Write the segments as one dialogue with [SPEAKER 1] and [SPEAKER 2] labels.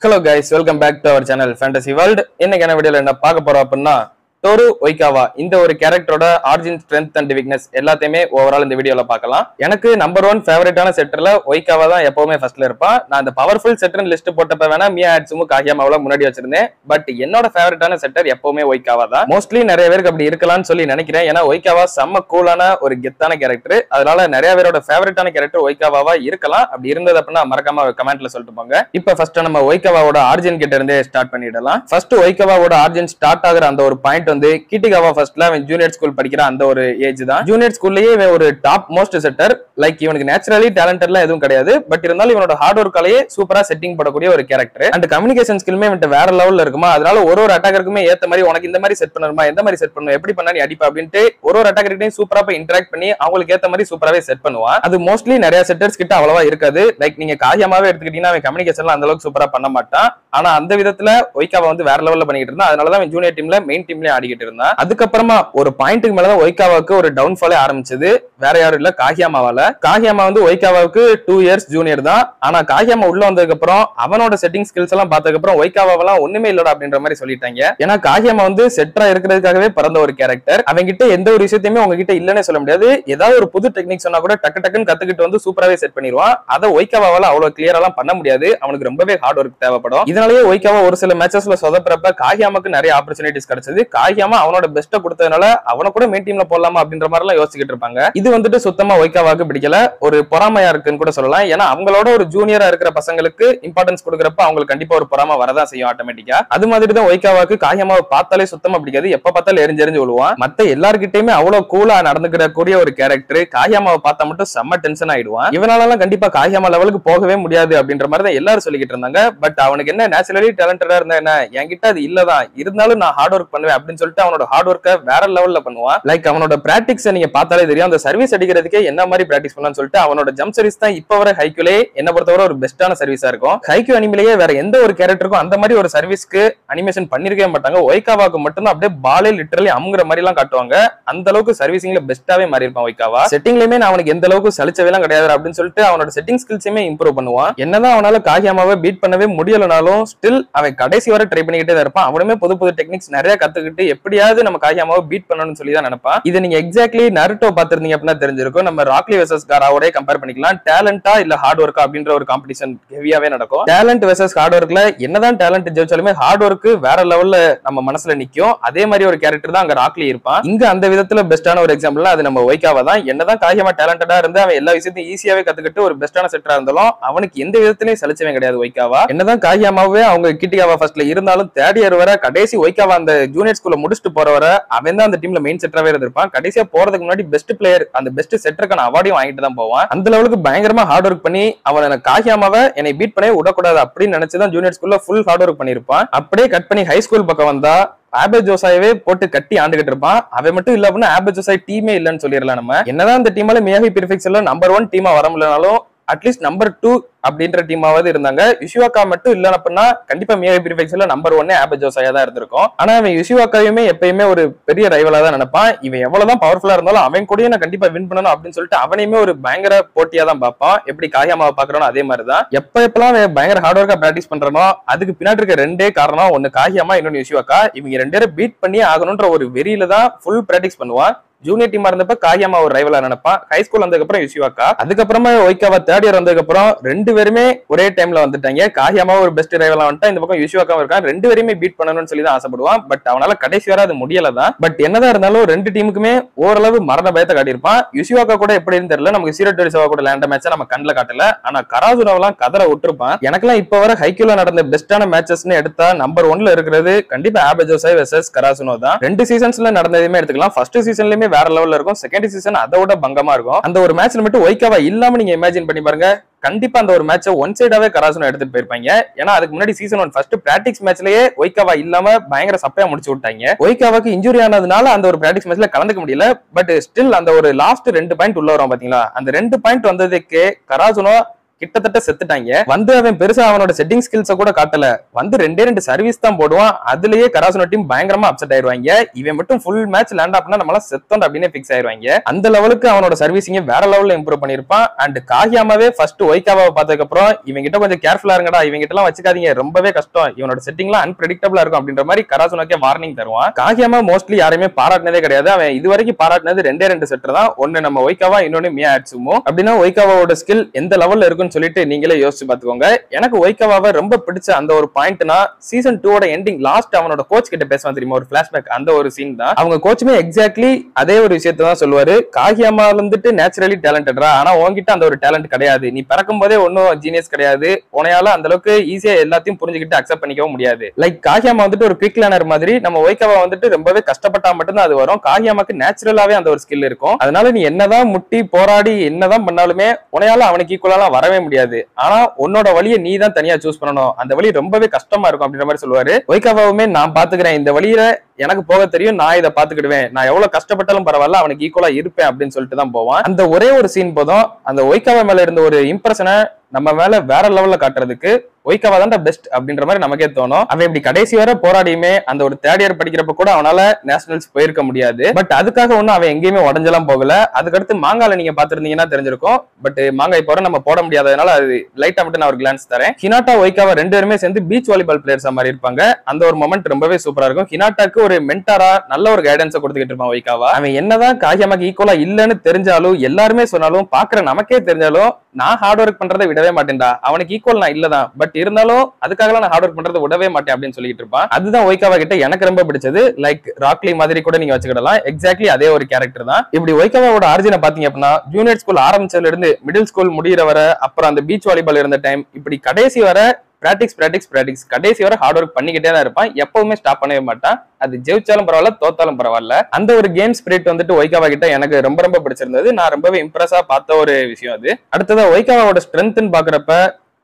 [SPEAKER 1] Hello guys, welcome back to our channel Fantasy World. இன்னைக்கு என்ன வீடியோல என்ன பார்க்க போறோம் அப்படின்னா டோரு ஒய்காவா இந்த ஒரு கேரக்டரோட ஆரிஜின் ஸ்ட்ரென்த் அண்ட் வீக்னஸ் எல்லாத்தையுமே ஓவரால் இந்த வீடியோல பார்க்கலாம். எனக்கு நம்பர் 1 ஃபேவரட்டான செட்டர்ல ஒய்காவா தான் எப்பவுமே ஃபர்ஸ்ட்ல இருப்பான். நான் இந்த பவர்ஃபுல் செட்டர் லிஸ்ட் போட்டப்ப வேணா மியா ஆட்சுமு காகியாமாவல முன்னாடி வச்சிருந்தேன். பட் என்னோட ஃபேவரட்டான செட்டர் எப்பவுமே ஒய்காவா தான். மோஸ்ட்லி நிறைய பேருக்கு அப்படி இருக்கலாம்னு சொல்லி நினைக்கிறேன். ஏன்னா ஒய்காவா செம்ம கூலான ஒரு கெத்தான கேரக்டர். அதனால நிறைய பேரோட ஃபேவரட்டான கேரக்டர் ஒய்காவாவா இருக்கலாம். அப்படி இருந்தது அப்படின்னா மறக்காம கமெண்ட்ல சொல்லிட்டு போங்க. இப்ப ஃபர்ஸ்ட் நம்ம ஒய்காவாவோட ஆரிஜின் கிட்ட இருந்தே ஸ்டார்ட் பண்ணிடலாம். ஃபர்ஸ்ட் ஒய்காவாவோட ஆரிஜின் ஸ்டார்ட் ஆகுற அந்த ஒரு பாயிண்ட் வந்து கிட்டிகாவா ஃபர்ஸ்ட்ல அவன் ஜூனியர் ஸ்கூல் படிக்கிற அந்த ஒரு ஏஜ் தான். ஜூனியர் ஸ்கூல்லயே இவன் ஒரு டாப் மோஸ்ட் செட்டர். லைக் இவனுக்கு நேச்சுரலி டேலண்டட்லாம் எதுவும் கிடையாது. பட் இருந்தாலும் இவனோட ஹார்ட் ஒர்க்காலேயே சூப்பரா செட்டிங் போடக்கூடிய ஒரு கேரக்டர். அண்ட் கம்யூனிகேஷன் ஸ்கில்மே இவன் வேற லெவல்ல இருக்குமா. அதனால ஒரு அட்டாக்கருக்குமே ஏத்த மாதிரி உனக்கு இந்த மாதிரி செட் பண்ணணுமா, எந்த மாதிரி செட் பண்ணணும், எப்படி பண்ணா நீ அடிப்பா அப்படின்ட்டு ஒரு அட்டாக்கர்கிட்டையும் சூப்பரா போய் இன்டராக்ட் பண்ணி அவங்களுக்கு ஏத்த மாதிரி சூப்பராவே செட் பண்ணுவான். அது மோஸ்ட்லி நிறைய செட்டர்ஸ் கிட்ட அவ்வளவா இருக்காது. லைக் நீங்க காகியமாவே எடுத்துக்கிட்டீங்கன்னா அவன் கம்யூனிகேஷன்ல அந்த அளவுக்கு சூப்பரா பண்ண மாட்டான். ஆனா அந்த விதத்துல ஒய்காவா வந்து வேற லெவல்ல பண்ணிட்டு இருந்தான். அதனாலதான் ஜூனியர் டீம்ல மெயின் டீம்லயே ஆடிக்கிட்டு இருந்தான். அதுக்கப்புறமா ஒரு பாயிண்ட்டுக்கு மேலதான் ஒய்காவாவுக்கு ஒரு டவுன்ஃபாலே ஆரம்பிச்சது. வேற யாரும் இல்ல, காகியாமாவால. காகியாமா வந்து ஒய்காவாவுக்கு 2 இயர்ஸ் ஜூனியர் தான். ஆனா காகியாமா உள்ள வந்ததுக்கு அப்புறம் அவனோட செட்டிங் ஸ்கில்ஸ் எல்லாம் பார்த்ததுக்கு அப்புறம் ஒய்காவாவெல்லாம் ஒண்ணுமே இல்லடா அப்படின்ற மாதிரி சொல்லிட்டாங்க. ஏன்னா காகியாமா வந்து செட்டரா இருக்கிறதுக்காகவே பிறந்த ஒரு கேரக்டர். அவங்க கிட்ட எந்த ஒரு விஷயத்தையுமே உங்ககிட்ட இல்லன்னு சொல்ல முடியாது. ஏதாவது ஒரு புது டெக்னிக் சொன்னா கூட டக்கு டக்குன்னு கத்துக்கிட்டு வந்து சூப்பராவே செட் பண்ணிடுவான். அதை ஒய்காவாவால அவ்வளவு கிளியரா எல்லாம் பண்ண முடியாது. அவனுக்கு ரொம்பவே ஹார்ட் ஒர்க் தேவைப்படும். இதனாலேயே ஒய்காவா ஒரு சில மேட்சஸ்ல சொதப்பறப்ப காகியாமாக்கு நிறைய ஆப்பர்ச்சுனிட்டிஸ் கிடைச்சது. காகியாமா அவனோட பெஸ்ட்டை கொடுத்ததுனால அவனை கூட மெயின் டீம்ல போடலாமா அப்படின்ற மாதிரி எல்லாம் யோசிச்சுட்டு இருப்பாங்க. இது வந்துட்டு சுத்தமா ஒய்காவாக்கு பிடிக்கல. ஒரு பொறாமையா இருக்குன்னு கூட சொல்லலாம். ஏன்னா அவங்களோட ஒரு ஜூனியரா இருக்கிற பசங்களுக்கு இம்பார்ட்டன்ஸ் கொடுக்கறப்ப அவங்களுக்கு கண்டிப்பா ஒரு பொறாம வரதான் செய்யும் ஆட்டோமேட்டிக்கா. அது மாதிரி தான் ஒய்காவாக்கு காகியாமாவை பார்த்தாலே சுத்தமா பிடிக்காது. எப்ப பார்த்தாலும் எரிஞ்சு விழுவான். மத்த எல்லார்கிட்டயுமே அவ்வளவு கூலா நடந்துக்கிற கூடிய ஒரு கேரக்டர். காகியாமாவை பார்த்தா மட்டும் செம்ம டென்ஷன் ஆயிடுவான். இவனால கண்டிப்பா காகியாமா லெவலுக்கு போகவே முடியாது அப்படின்ற மாதிரி தான் எல்லாரும் சொல்லிக்கிட்டு இருந்தாங்க. பட் அவனுக்கு என்ன நேச்சுரலி டேலண்டடா இருந்தா என்ன, என்கிட்ட அது இல்லதான், இருந்தாலும் நான் ஹார்ட் ஒர்க் பண்ணுவேன் அப்படின்னு சொல்லிட்டு அவனோட ஹார்ட் ஒர்க்கை வேற லெவல்ல பண்ணுவான். லைக் அவனோட பிராக்டிக்ஸ் நீங்க பார்த்தாலே தெரியும். அந்த சர்வீஸ் அடிக்கிறதுக்கே என்ன மாதிரி பிராக்டிஸ் பண்ணலாம்னு சொல்லிட்டு அவனோட ஜம்ப் சர்வீஸ் தான் இப்ப வர ஹைக்யூலே என்ன பொறுத்தவரை ஒரு பெஸ்டான சர்வீஸா இருக்கும். ஹைக்யூ அனிமேலேயே வேற எந்த ஒரு கேரக்டருக்கும் அந்த மாதிரி ஒரு சர்வீஸ்க்கு அனிமேஷன் பண்ணிருக்கவே மாட்டாங்க. ஒய்காவாக்கு மட்டும் தான் அப்படியே பாலே லிட்டரலி அமுங்குற மாதிரி எல்லாம் காட்டுவாங்க. அந்த அளவுக்கு சர்வீசிங்ல பெஸ்டாவே மாறி இருப்பான் ஒய்காவா. செட்டிங்லயுமே நான் அவனுக்கு எந்த அளவுக்கு சலிச்சவே எல்லாம் கிடையாது அப்படின்னு சொல்லிட்டு அவனோட செட்டிங் ஸ்கில்ஸுமே இம்ப்ரூவ் பண்ணுவான். என்னதான் அவனால காகியாமாவை பீட் பண்ணவே முடியலனாலும் ஸ்டில் அவன் கடைசி வரை ட்ரை பண்ணிக்கிட்டே தான் இருப்பான். அவனுமே புது புது டெக்னிக்ஸ் நிறைய கத்துக்கிட்டு எப்படியாவது நம்ம காகியாமாவை பீட் பண்ணணும்னு சொல்லி தான் நினைப்பான். இதை நீங்க எக்ஸாக்ட்லி நருட்டோ பாத்திருந்தீங்க அப்படின்னா தெரிஞ்சிருக்கும். நம்ம ராக்லி வெர்சஸ் காராவோட கம்பேர் பண்ணிக்கலாம். டேலண்டா இல்ல ஹார்ட் ஒர்க்கா அப்படின்ற ஒரு காம்படிஷன் ஹெவியாவே நடக்கும். டேலண்ட் வெர்சஸ் ஹார்ட் ஒர்க்ல என்னதான் டேலண்ட் ஜெயிச்சாலுமே ஹார்ட் ஒர்க் வேற லெவல்ல நம்ம மனசுல நிக்கும். அதே மாதிரி ஒரு கேரக்டர் தான் அங்க ராக்லி இருப்பான். இங்க அந்த விதத்துல பெஸ்டான ஒரு எக்ஸாம்பிள் அது நம்ம ஒய்காவா தான். என்னதான் காகியாமா டேலண்டடா இருந்து அவன் எல்லா விஷயத்தையும் ஈஸியாவே கத்துக்கிட்டு ஒரு பெஸ்டான செட்டரா இருந்தாலும் அவனுக்கு எந்த விதத்திலையும் சலிச்சவே கிடையாது ஒய்காவா. என்னதான் காகியாமாவே அவங்க கிட்டிகாவா ஃபர்ஸ்ட்ல இருந்தாலும் தேர்ட் இயர் வர கடைசி ஒய்காவா அந்த ஜூனியர் ஸ்கூல்ல முடிச்சுட்டு போற வர அவன் தான் அந்த டீம்ல மெயின் செட்டராவே இருந்திருப்பான். கடைசியா போறதுக்கு முன்னாடி பெஸ்ட் பிளேயர் அந்த பெஸ்ட் செட்டருக்கான அவார்டையும் வாங்கிட்டு தான் போவான். அந்த லெவலுக்கு பயங்கரமா ஹார்ட் ஒர்க் பண்ணி அவன் காகியாமாவை என்னை பீட் பண்ணி விடக்கூடாது அப்படின்னு நினைச்சுதான் ஜூனியர் ஸ்கூல்ல ஃபுல் ஹார்ட் ஒர்க் பண்ணிருப்பான். அப்படியே கட் பண்ணி ஹை ஸ்கூல் பக்கம் வந்தா ஆபே ஜோசாயவே போட்டு கட்டி ஆண்டுகிட்டு இருப்பான். அவன் மட்டும் இல்ல அப்படின்னா ஆபே ஜோசாய் டீமே இல்லன்னு சொல்லிடலாம். நம்ம என்னதான் இந்த டீமால மியாகி பிரிஃபிக்ஸ்ல நம்பர் 1 டீமா வர முடியலனாலும் அட்லீஸ்ட் நம்பர் 2 அப்படின்ற டீமாவது இருந்தாங்க. யுஷிவாக்கா மட்டும் இல்ல அப்படின்னா கண்டிப்பா மியாகி பிரிஃபிக்ஸ்ல நம்பர் 1 ஆபே ஜோசாயா தான் இருந்திருக்கும். ஆனா அவன் யுஷிவாக்காவையுமே எப்பயுமே ஒரு பெரிய ரைவலா தான் நினைப்பான். இவன் எவ்வளவுதான் பவர்ஃபுல்லா இருந்தாலும் அவன் கூட நான் கண்டிப்பா வின் பண்ணணும் அப்படின்னு சொல்லிட்டு அவனையுமே ஒரு பயங்கர போட்டியா தான் பார்ப்பான். எப்படி காகியாமாவை பாக்குறானோ அதே மாதிரிதான் எப்பெல்லாம் பயங்கர ஹார்ட் ஒர்க்கா பிராக்டிஸ் பண்றானோ அதுக்கு பின்னாடி இருக்க ரெண்டே காரணம், ஒன்னு காகியாமா, இன்னொன்னு யுஷிவாக்கா. இவங்க 2 பேரும் பீட் பண்ணி ஆகணும்ன்ற ஒரு வெறியில தான் ஃபுல் பிராக்டிஸ் பண்ணுவான். ஜூனியர் டீமா இருந்தப்ப காகியாமா ஒரு ரைவலா நினைப்பான். ஹை ஸ்கூல் வந்ததுக்கு அப்புறம் யுஷிவாக்கா, அதுக்கப்புறமா ஒய்காவா தேர்ட் இயர் வந்ததுக்கு அப்புறம் 2 பேருமே ஒரே டைம்ல வந்துட்டாங்க. காகியாமா ஒரு பெஸ்ட் ரைவலா வந்துட்டா, இந்த பக்கம் யுஷிவாக்கா இருக்கான். 2 பேருமே பீட் பண்ணணும்னு சொல்லி தான் ஆசைப்படுவான். பட் அவனால கடைசி வரை அது முடியலதான். பட் என்னதான் இருந்தாலும் 2 டீமுக்குமே ஓரளவு மரண பயத்தை காட்டியிருப்பான். யுஷிவாக்கா கூட எப்படின்னு தெரியல, நமக்கு 0-27 கூட லேண்ட மேட்சா நம்ம கண்ணில் காட்டல. ஆனா கராசுனாவெல்லாம் கதற விட்டுருப்பான். எனக்கெல்லாம் இப்ப வர ஹைக்யூல நடந்த பெஸ்டான மேட்சஸ்ன்னு எடுத்தா நம்பர் 1ல இருக்கிறது கண்டிப்பா ஆபே ஜோசாய் வெர்சஸ் கராசுனோ தான். 2 சீசன்ஸ்ல நடந்ததுமே எடுத்துக்கலாம். ஃபர்ஸ்ட் சீசன்லயுமே வேற லெவல்ல இருக்கும். செகண்ட் சீசன் அதோட பங்கமா இருக்கும். அந்த ஒரு மேட்ச்ல மட்டும் ஒய்காவா இல்லாம நீங்க இமேஜின் பண்ணி பாருங்க. கண்டிப்பா அந்த ஒரு மேட்சை ஒன் சைடாவே கராசுனோ எடுத்துட்டு போயிருப்பாங்க. ஏன்னா அதுக்கு முன்னாடி சீசன் 1 ஃபர்ஸ்ட் பிராக்டிஸ் மேட்ச்லயே ஒய்காவா இல்லாம பயங்கர சப்பையா முடிச்சு விட்டாங்க. ஒய்காவாக்கு இன்ஜுரி ஆனதுனால அந்த ஒரு பிராக்டிஸ் மேட்ச்ல கலந்துக்க முடியல. பட் ஸ்டில் அந்த ஒரு லாஸ்ட் 2 பாயிண்ட் உள்ள வரும் பாத்தீங்களா, அந்த 2 பாயிண்ட் வந்ததுக்கு கராசுனோ கிட்டத்தட்ட செத்துட்டாங்க. வந்து அவன் பெருசா அவனோட செட்டிங் ஸ்கில்ஸ கூட காட்டல, வந்து ரெண்டு சர்வீஸ் தான் போடுவான். அதுலயே கராசுனோ டீம் பயங்கரமா அப்செட் ஆயிருவாங்க. இவன் மட்டும் ஃபுல் மேட்ச் லேண்ட் ஆப்னா நம்மள செத்தோம் அப்படின்னு பிக்ஸ் ஆயிருவாங்க. அந்த லெவலுக்கு அவனோட சர்வீசிங் வேற லெவல்ல இம்ப்ரூவ் பண்ணிருப்பான். அண்ட் காகியாமாவே ஃபர்ஸ்ட் ஒய்காவாவை பார்த்ததுக்கு அப்புறம் இவங்க கிட்ட கொஞ்சம் கேர்ஃபுல்லா இருங்கடா, இவங்க கிட்ட எல்லாம் வச்சுக்காதீங்க, ரொம்பவே கஷ்டம், இவனோட செட்டிங்லாம் அன்பிரடிக்டபிளா இருக்கும் அப்படின்ற மாதிரி கராசுனோக்கே வார்னிங் தருவான். காகியாமா மோஸ்ட்லி யாரையுமே பாராட்டினதே கிடையாது. அவன் இது வரைக்கும் பாராட்டினது ரெண்டு செட்டர் தான். ஒன்னு நம்ம ஒய்காவா, இன்னொன்னு மியா ஆட்சுமோ. அப்படின்னா ஒய்காவாவோட ஸ்கில் எந்த லெவல்ல இருக்குன்னு சொல்லிட்டு நீங்களே யோசிச்சு பாத்துக்கோங்க. எனக்கு ஒய்காவாவை ரொம்ப பிடிச்ச அந்த ஒரு பாயிண்ட்னா சீசன் 2 எண்டிங் லாஸ்ட் அவனோட கோச் கிட்ட பேசுவான் தெரியுமா, ஒரு பிளாஷ்பேக், அந்த ஒரு சீன் தான். அவங்க கோச்சுமே எக்ஸாக்ட்லி அதே ஒரு விஷயத்தை தான் சொல்லுவாரு. காகியாமா வந்துட்டு நேச்சுரலி டேலண்டடா, ஆனா உன்கிட்ட அந்த ஒரு டேலண்ட் கிடையாது, நீ பிறக்கும் போதே ஒன்னும் ஜீனியஸ் கிடையாது, உனையால அந்த அளவுக்கு ஈஸியா எல்லாத்தையும் புரிஞ்சுக்கிட்டு அக்செப்ட் பண்ணிக்கவும் முடியாது. லைக் காகியாமா வந்துட்டு ஒரு குவிக் லேர்னர் மாதிரி, நம்ம ஒய்காவா வந்துட்டு ரொம்பவே கஷ்டப்பட்டா மட்டும்தான் அது வரும். காகியாமாக்கு நேச்சுரலாவே அந்த ஒரு ஸ்கில் இருக்கும். அதனால நீ என்னதான் முட்டி போராடி என்னதான் பண்ணாலுமே உனையால அவனுக்கு ஈக்குவலா வரவே முடியாது. ஆனா உன்னோட வழியை நீ தான் தனியா சூஸ் பண்ணணும், அந்த வழி ரொம்பவே கஷ்டமா இருக்கும் அப்படின்ற மாதிரி சொல்லுவாரு. ஒய்காவாவுமே நான் பாத்துக்கிறேன், இந்த வழியில எனக்கு போக தெரியும், நான் இதை பாத்துக்கிடுவேன், நான் எவ்வளவு கஷ்டப்பட்டாலும் பரவாயில்ல, அவனுக்கு ஈக்குவலா இருப்பேன் அப்படின்னு சொல்லிட்டு தான் போவான். அந்த ஒரே ஒரு சீன் போதும் அந்த ஒய்காவா மேல இருந்த ஒரு இம்ப்ரெஷனை நம்ம மேல வேற லெவல்ல காட்டுறதுக்கு ஒய்காவா தான் பெஸ்ட் அப்படின்ற மாதிரி நமக்கே தோணும். அவன் இப்படி கடைசி வரை போராடியுமே அந்த ஒரு தேர்ட் இயர் படிக்கிறப்ப கூட அவனால நேஷனல்ஸ் போயிருக்க முடியாது. பட் அதுக்காக ஒன்னும் அவன் எங்கேயுமே உடஞ்செல்லாம் போகல. அதுக்கடுத்து மாங்கால நீங்க பாத்துருந்தீங்கன்னா தெரிஞ்சிருக்கும். பட் மாங்கா இப்போ நம்ம போட முடியாததுனால அது லைட்டா மட்டும் நான் ஒரு கிளான்ஸ் தரேன். ஹினாட்டா ஒய்காவா ரெண்டு பேருமே சேர்ந்து பீச் வாலிபால் பிளேயர்ஸா மாதிரி இருப்பாங்க. அந்த ஒரு மொமெண்ட் ரொம்பவே சூப்பரா இருக்கும். ஹினாட்டாக்கு ஒரு மென்டாரா நல்ல ஒரு கைடன்ஸ் கொடுத்துக்கிட்டு இருப்பான் ஒய்காவா. அவன் என்னதான் காகியாமாக்கு ஈக்குவலா இல்லன்னு தெரிஞ்சாலும், எல்லாருமே சொன்னாலும், பாக்குற நமக்கே தெரிஞ்சாலும், நான் ஹார்ட் ஒர்க் பண்றதை விடவே மாட்டேன்டா, அவனுக்கு ஈக்குவல் நான் இல்லதான், பட் இருந்தாலும் அதுக்காக நான் ஹார்ட் ஒர்க் பண்றதை விடவே மாட்டேன் அப்படின்னு சொல்லிட்டு இருப்பான். அதுதான் ஒய்காவா கிட்ட எனக்கு ரொம்ப பிடிச்சது. லைக் ராக்லி மாதிரி கூட நீங்க வச்சுக்கிடலாம். எக்ஸாக்ட்லி அதே ஒரு கேரக்டர் தான். இப்படி ஒய்காவாவோட ஆரிஜினை பாத்தீங்க அப்படின்னா, ஜூனியர் ஸ்கூல் ஆரம்பிச்சதுல இருந்து மிடில் ஸ்கூல் முடிகிற வர, அப்புறம் அந்த பீச் வாலிபால் இருந்த டைம், இப்படி கடைசி வர பிராக்டிக்ஸ் கடைசி வரை ஹார்ட் ஒர்க் பண்ணிக்கிட்டே தான் இருப்பான். எப்பவுமே ஸ்டாப் பண்ணவே மாட்டான். அது ஜெயிச்சாலும் பரவாயில்ல, தோத்தாலும் பரவாயில்ல. அந்த ஒரு கேம் ஸ்பிரிட் வந்துட்டு ஒய்காவா கிட்ட எனக்கு ரொம்ப பிடிச்சிருந்தது. நான் ரொம்பவே இம்ப்ரெஸா பார்த்த ஒரு விஷயம் அது. அடுத்ததா ஒய்காவாவோட ஸ்ட்ரென்த்னு பாக்குறப்ப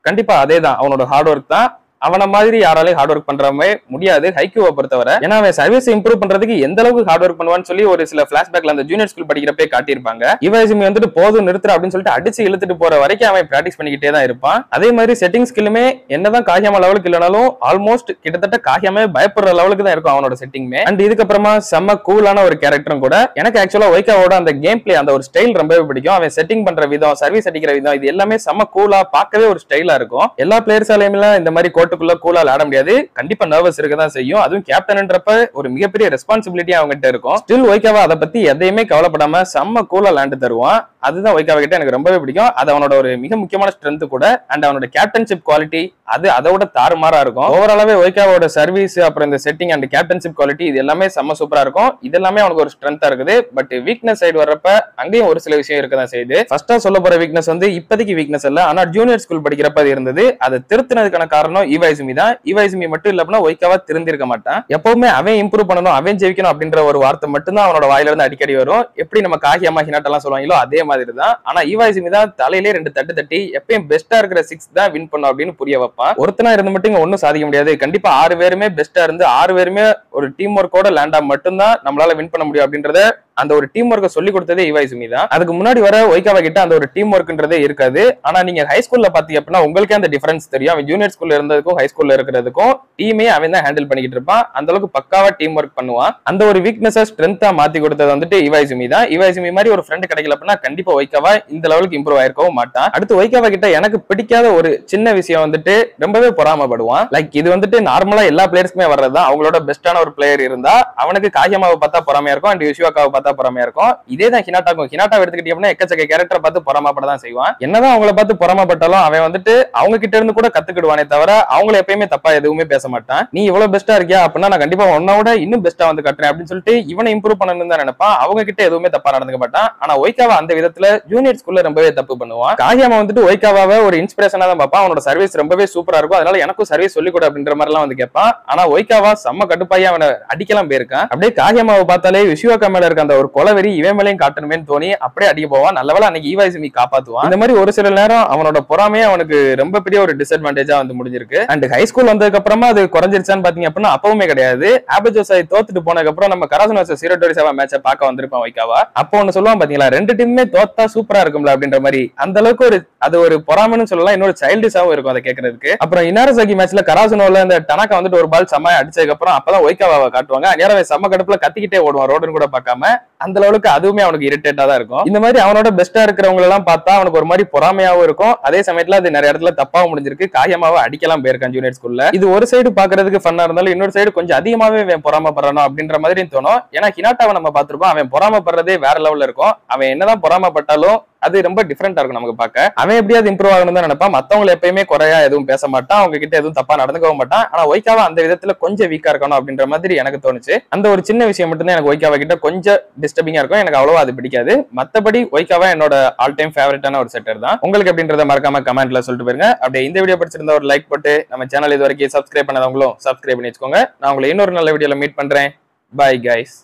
[SPEAKER 1] கண்டிப்பா அதே தான், அவனோட ஹார்ட் ஒர்க் தான். அவன மாதிரி யாராலையும் ஹார்ட் ஒர்க் பண்றமே முடியாது ஹைக்யூவை பொறுத்தவரை. ஏன்னா அவன் சர்வீஸ் இம்ப்ரூவ் பண்றதுக்கு எந்த அளவுக்கு ஹார்ட் ஒர்க் பண்ணுவான்னு சொல்லி ஒரு சில பிளாஷ்பேக்ல அந்த ஜூனியர் ஸ்கூல் படிக்கிறப்பே காட்டியிருப்பாங்க. இவாசிமி வந்துட்டு போதும் நிறுத்துற அப்படின்னு சொல்லிட்டு அடிச்சு இழுத்துட்டு போற வரைக்கும் அவன் பிராக்டிஸ் பண்ணிக்கிட்டே தான் இருப்பான். அதே மாதிரி செட்டிங் ஸ்கில்லுமே என்னதான் காகியாமா லெவலுக்கு இல்லைனாலும் ஆல்மோஸ்ட் கிட்டத்தட்ட காகியாமே பயப்படுற லெவலுக்கு தான் இருக்கும் அவனோட செட்டிங்மே. அண்ட் இதுக்கப்புறமா செம்ம கூலான ஒரு கேரக்டரும் கூட. எனக்கு ஆக்சுவலா ஒய்காவோட அந்த கேம் பிளே, அந்த ஒரு ஸ்டைல் ரொம்பவே பிடிக்கும். அவன் செட்டிங் பண்ற விதம், சர்வீஸ் அடிக்கிற விதம், இது எல்லாமே செம்ம கூலா, பார்க்கவே ஒரு ஸ்டைலா இருக்கும். எல்லா பிளேயர்ஸாலையும் இந்த மாதிரி கோட்டுக்குள்ள கூலா ஆட முடியாது. கண்டிப்பா நர்வஸ் இருக்கதான் செய்யும். அதுவும் கேப்டன்ன்றப்ப ஒரு மிகப்பெரிய ரெஸ்பான்சிபிலிட்டி அவங்ககிட்ட இருக்கும். ஸ்டில் ஒய்காவா அதை பத்தி எதையுமே கவலைப்படாம செம்ம கூலா லேண்ட் தருவான். அதுதான் ஒய்காவா கிட்ட எனக்கு ரொம்பவே பிடிக்கும். அது அவனோட ஒரு மிக முக்கியமான ஸ்ட்ரென்த் கூட. அண்ட் அவனோட கேப்டன்ஷிப் குவாலிட்டி அது அதோட தாறுமாறா இருக்கும். ஓவராலாவே ஒய்காவோட சர்வீஸ், அப்புறம் இந்த செட்டிங் அண்ட் கேப்டன்ஷிப் குவாலிட்டி, இது எல்லாமே செம்ம சூப்பரா இருக்கும். இது எல்லாமே அவனுக்கு ஒரு ஸ்ட்ரென்த்தா இருக்குது. பட் வீக்னஸ் சைடு வர்றப்ப அங்கேயும் ஒரு சில விஷயம் இருக்கதான் செய்யுது. ஃபர்ஸ்டா சொல்ல போற வீக்னஸ் வந்து இப்போதைக்கு வீக்னஸ் இல்ல, ஆனா ஜூனியர் ஸ்கூல் படிக்கிறப்ப அது இருந்தது. அதை திருத்தினதுக்கான காரணம் இவாசிமி தான். இவாசிமி மட்டும் இல்ல அப்படின்னா ஒய்காவா திருந்திருக்க மாட்டான். எப்பவுமே அவன் இம்ப்ரூவ் பண்ணணும், அவன் ஜெயிக்கணும் அப்படின்ற ஒரு வார்த்தை மட்டும்தான் அவனோட வாயில இருந்து அடிக்கடி வரும். எப்படி நம்ம காகியாமா ஹினாட்டெல்லாம் சொல்லுவாங்களோ அதே மாதிரி தான். ஆனா இவாசிமி தான் தலையிலே 2 தட்டு தட்டி எப்பயும் பெஸ்டா இருக்கிற 6 தான் வின் பண்ணும் அப்படின்னு புரிய வைப்பான். ஒருத்தனா இருந்து மட்டும் இங்க ஒன்னும் சாதிக்க முடியாது. கண்டிப்பா 6 பேருமே பெஸ்டா இருந்து 6 பேருமே ஒரு டீம் ஒர்க்கோட லேண்டா மட்டும்தான் நம்மளால வின் பண்ண முடியும் அப்படின்றத அந்த ஒரு டீம் ஒர்க்கை சொல்லி கொடுத்ததே இவாசிமி தான். அதுக்கு முன்னாடி வர ஒய்காவா கிட்ட அந்த ஒரு டீம் ஒர்க்ன்றதே இருக்காது. ஆனா நீங்க ஹை ஸ்கூல்ல பாத்தீங்க அப்படின்னா உங்களுக்கே அந்த டிஃபரன்ஸ் தெரியும். அவன் ஜூனியர் ஸ்கூல்ல இருந்ததுக்கும் ஹை ஸ்கூல்ல இருக்கிறதுக்கும் டீமே அவன் தான் ஹேண்டில் பண்ணிக்கிட்டு இருப்பான். அந்த அளவுக்கு பக்காவா டீம் ஒர்க் பண்ணுவான். அந்த ஒரு வீக்னஸ் ஸ்ட்ரென்த்தா மாத்தி கொடுத்தது வந்துட்டு இவாசிமி தான். இவாசிமி மாதிரி ஒரு ஃப்ரெண்ட் கிடைக்கல அப்படின்னா கண்டிப்பா ஒய்காவா இந்த லெவலுக்கு இம்ப்ரூவ் ஆயிருக்கவும் மாட்டான். அடுத்து ஒய்காவா கிட்ட எனக்கு பிடிக்காத ஒரு சின்ன விஷயம் வந்துட்டு ரொம்பவே பொறாமப்படுவான். லைக் இது வந்துட்டு நார்மலா எல்லா பிளேயர்ஸ்க்குமே வர்றதுதான். அவங்களோட பெஸ்டான ஒரு பிளேயர் இருந்தா அவனுக்கு காகியாமாவை பார்த்தா பொறாமையா இருக்கும், அண்ட் யுஷிவாக்காவை பார்த்தா பொறாமையா இருக்கும். இதேதான் ஹினாட்டாக்கும். ஹினாட்டாவை எடுத்துக்கிட்டீங்கன்னா எக்கச்சக்க கேரக்டர் பார்த்து பொறாமப்படதான் செய்வான். என்னதான் அவங்கள பார்த்து பொறாமப்பட்டாலும் அவன் வந்துட்டு அவங்க கிட்ட இருந்து கூட கத்துக்கிடுவானே தவிர அவங்கள எப்பயுமே தப்பா எதுவுமே பேச மாட்டான். நீ இவ்வளவு பெஸ்டா இருக்கியா அப்படின்னா நான் கண்டிப்பா உன்னோட இன்னும் பெஸ்டா வந்து கட்டுறேன் அப்படின்னு சொல்லிட்டு இவனை இம்ப்ரூவ் பண்ணணும்னு தான் நினைப்பான். அவங்க கிட்ட எதுவுமே தப்பா நடந்துக்க மாட்டான். ஆனா ஒய்காவா அந்த விதத்துல ஜூனியர் ஸ்கூல்ல ரொம்பவே தப்பு பண்ணுவான். காகியாமா வந்துட்டு ஒய்காவாவை ஒரு இன்ஸ்பிரேஷனா தான் பார்ப்பான். அவனோட சர்வீஸ் ரொம்பவே சூப்பரா இருக்கும். அதனால எனக்கும் சர்வீஸ் சொல்லி கொடு அப்படின்ற மாதிரி எல்லாம் வந்து கேட்பான். ஆனா ஒய்காவா செம்ம கடுப்பாயி அவனை அடிக்கலாம் போயிருக்கான். அப்படியே காகியாமாவை பார்த்தாலே யுஷிவாக்கா மேல இருக்க அந்த ஒரு கொலவெறி இவன் மேலையும் காட்டணுமே தோணி அப்படியே அடிக்க போவான். நல்லவேளை அன்னைக்கு ஈவாய்சுமி காப்பாத்துவான். இந்த மாதிரி ஒரு சில நேரம் அவனோட பொறாமையே அவனுக்கு ரொம்ப பெரிய ஒரு டிஸ்அட்வான்டேஜா வந்து முடிஞ்சிருக்கு. அண்ட் ஹை ஸ்கூல் வந்ததுக்கு அப்புறமா அது குறைஞ்சிருச்சான்னு பாத்தீங்க அப்படின்னா அப்பவுமே கிடையாது. ஆபஜோசாய் தோத்துட்டு போனதுக்கு அப்புறம் நம்ம கராசுன் வர்சஸ் 027 மேட்சை பார்க்க வந்திருப்பான் வைக்காவா. அப்போ ஒன்னு சொல்லுவான் பாத்தீங்களா, 2 டீமுமே தோத்தா சூப்பரா இருக்கும்ல அப்படின்ற மாதிரி. அந்த அளவுக்கு அது ஒரு பொறாமைன்னு சொல்லலாம், இன்னொரு சைல்டிஷாவும் இருக்கும் அதை கேட்கறதுக்கு. அப்புறம் இனாரசாகி மேட்ச்ல கராசுனோல இந்த டனாக்கா வந்துட்டு ஒரு பால் செம்மையா அடிச்சதுக்கு அப்புறம் அப்பதான் ஒய்காவாவை காட்டுவாங்க. நேரவே செம்ம கடுப்புல கத்திக்கிட்டே ஓடுவான் ரோடுன்னு கூட பார்க்காம. அந்த அளவுக்கு அதுவுமே அவனுக்கு இரிட்டேட்டா தான் இருக்கும். இந்த மாதிரி அவனோட பெஸ்டா இருக்கிறவங்க எல்லாம் பார்த்தா அவனுக்கு ஒரு மாதிரி பொறாமையாவும் இருக்கும். அதே சமயத்துல அது நிறைய இடத்துல தப்பாவும் முடிஞ்சிருக்கு. காயமாவை அடிக்கலாம் போயிருக்கான் ஜூனியர் ஸ்கூல்ல. இது ஒரு சைடு பாக்குறதுக்கு ஃபன்னா இருந்தாலும் இன்னொரு சைடு கொஞ்சம் அதிகமாவே அவன் பொறாமப்படுறானோ அப்படின்ற மாதிரி தோணும். ஏன்னா ஹினாட்டாவை நம்ம பார்த்திருப்போம், அவன் பொறாமப்படுறதே வேற லெவல்ல இருக்கும். அவன் என்னதான் பொறாமப்பட்டாலும் அது ரொம்ப டிஃபரெண்டா இருக்கும் நமக்கு பார்க்க. அவன் எப்படியாவது இம்ப்ரூவ் ஆகணும் தான் நினைப்பான். மத்தவங்களை எப்பயுமே குறையா எதுவும் பேச மாட்டான், அவங்க கிட்ட எதுவும் தப்பா நடந்துக்கவும் மாட்டான். ஆனா ஒய்காவா அந்த விதத்துல கொஞ்சம் வீக்கா இருக்கணும் அப்படின்ற மாதிரி எனக்கு தோணுச்சு. அந்த ஒரு சின்ன விஷயம் மட்டும் தான் எனக்கு ஒய்காவா கிட்ட கொஞ்சம் டிஸ்டர்பிங்கா இருக்கும். எனக்கு அவ்வளவா அது பிடிக்காது. மத்தபடி ஒய்காவா என்னோட ஆல் டைம் ஃபேவரட்டான ஒரு செட்டர் தான். உங்களுக்கு எப்படின்றத மறக்காம கமெண்ட்ல சொல்லிட்டு போயிருங்க. அப்படியே இந்த வீடியோ பிடிச்சிருந்தா ஒரு லைக் போட்டு நம்ம சேனல் இது வரைக்கும் சப்ஸ்கிரைப் பண்ணாதவங்களும் சப்ஸ்கிரைப் பண்ணி வச்சுக்கோங்க. நான் உங்களை இன்னொரு நல்ல வீடியோல மீட் பண்றேன். Bye guys.